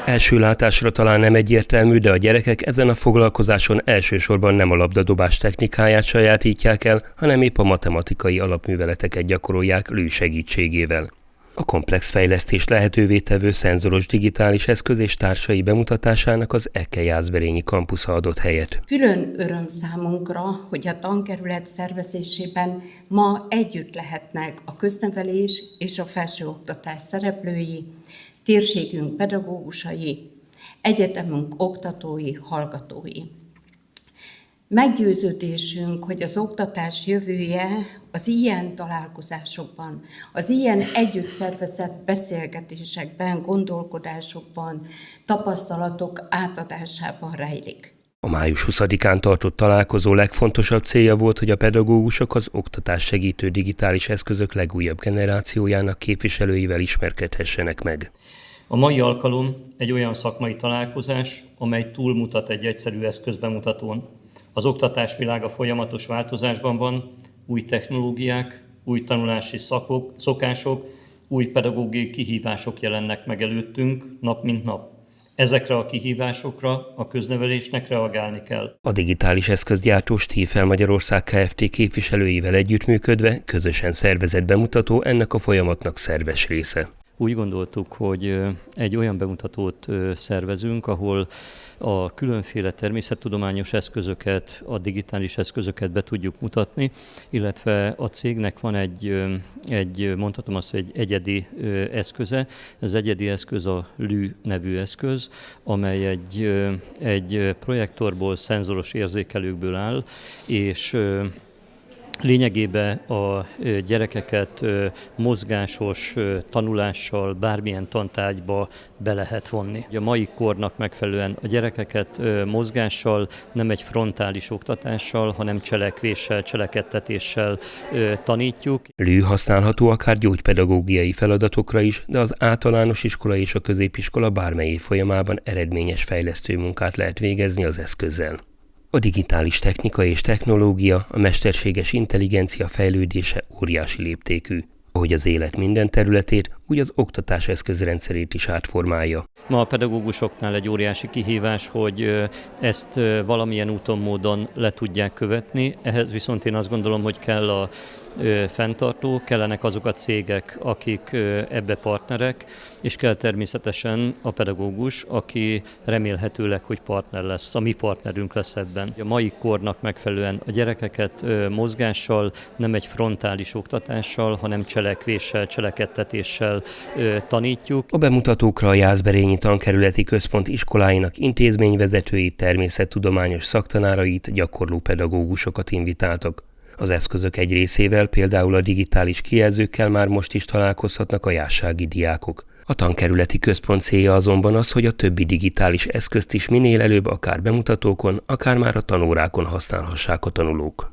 Első látásra talán nem egyértelmű, de a gyerekek ezen a foglalkozáson elsősorban nem a labdadobás technikáját sajátítják el, hanem épp a matematikai alapműveleteket gyakorolják Lü segítségével. A komplex fejlesztést lehetővé tevő szenzoros digitális eszköz és társai bemutatásának az EKE Jászberényi kampusza adott helyet. Külön öröm számunkra, hogy a tankerület szervezésében ma együtt lehetnek a köznevelés és a felsőoktatás szereplői, térségünk pedagógusai, egyetemünk oktatói, hallgatói. Meggyőződésünk, hogy az oktatás jövője az ilyen találkozásokban, az ilyen együtt szervezett beszélgetésekben, gondolkodásokban, tapasztalatok átadásában rejlik. A május 20-án tartott találkozó legfontosabb célja volt, hogy a pedagógusok az oktatás segítő digitális eszközök legújabb generációjának képviselőivel ismerkedhessenek meg. A mai alkalom egy olyan szakmai találkozás, amely túlmutat egy egyszerű eszközbemutatón. Az oktatás világa folyamatos változásban van, új technológiák, új tanulási szokások, új pedagógiai kihívások jelennek meg előttünk nap mint nap. Ezekre a kihívásokra a köznevelésnek reagálni kell. A digitális eszközgyártó Stiefel Magyarország Kft. Képviselőivel együttműködve közösen szervezett bemutató ennek a folyamatnak szerves része. Úgy gondoltuk, hogy egy olyan bemutatót szervezünk, ahol a különféle természettudományos eszközöket, a digitális eszközöket be tudjuk mutatni, illetve a cégnek van mondhatom azt, hogy egy egyedi eszköze. Ez egyedi eszköz a Lü nevű eszköz, amely egy projektorból, szenzoros érzékelőkből áll, és lényegében a gyerekeket mozgásos tanulással bármilyen tantárgyba be lehet vonni. A mai kornak megfelelően a gyerekeket mozgással, nem egy frontális oktatással, hanem cselekvéssel, cselekedtetéssel tanítjuk. Lü használható akár gyógypedagógiai feladatokra is, de az általános iskola és a középiskola bármely évfolyamában eredményes fejlesztő munkát lehet végezni az eszközzel. A digitális technika és technológia, a mesterséges intelligencia fejlődése óriási léptékű. Ahogy az élet minden területét, úgy az oktatás eszközrendszerét is átformálja. Ma a pedagógusoknál egy óriási kihívás, hogy ezt valamilyen úton, módon le tudják követni. Ehhez viszont én azt gondolom, hogy kell a fenntartó, kellenek azok a cégek, akik ebbe partnerek, és kell természetesen a pedagógus, aki remélhetőleg, hogy partner lesz, a mi partnerünk lesz ebben. A mai kornak megfelelően a gyerekeket mozgással, nem egy frontális oktatással, hanem cselekvéssel, cselekedtetéssel tanítjuk. A bemutatókra a Jászberényi Tankerületi Központ iskoláinak intézményvezetőit, természettudományos szaktanárait, gyakorló pedagógusokat invitáltak. Az eszközök egy részével, például a digitális kijelzőkkel már most is találkozhatnak a jászsági diákok. A Tankerületi Központ célja azonban az, hogy a többi digitális eszközt is minél előbb akár bemutatókon, akár már a tanórákon használhassák a tanulók.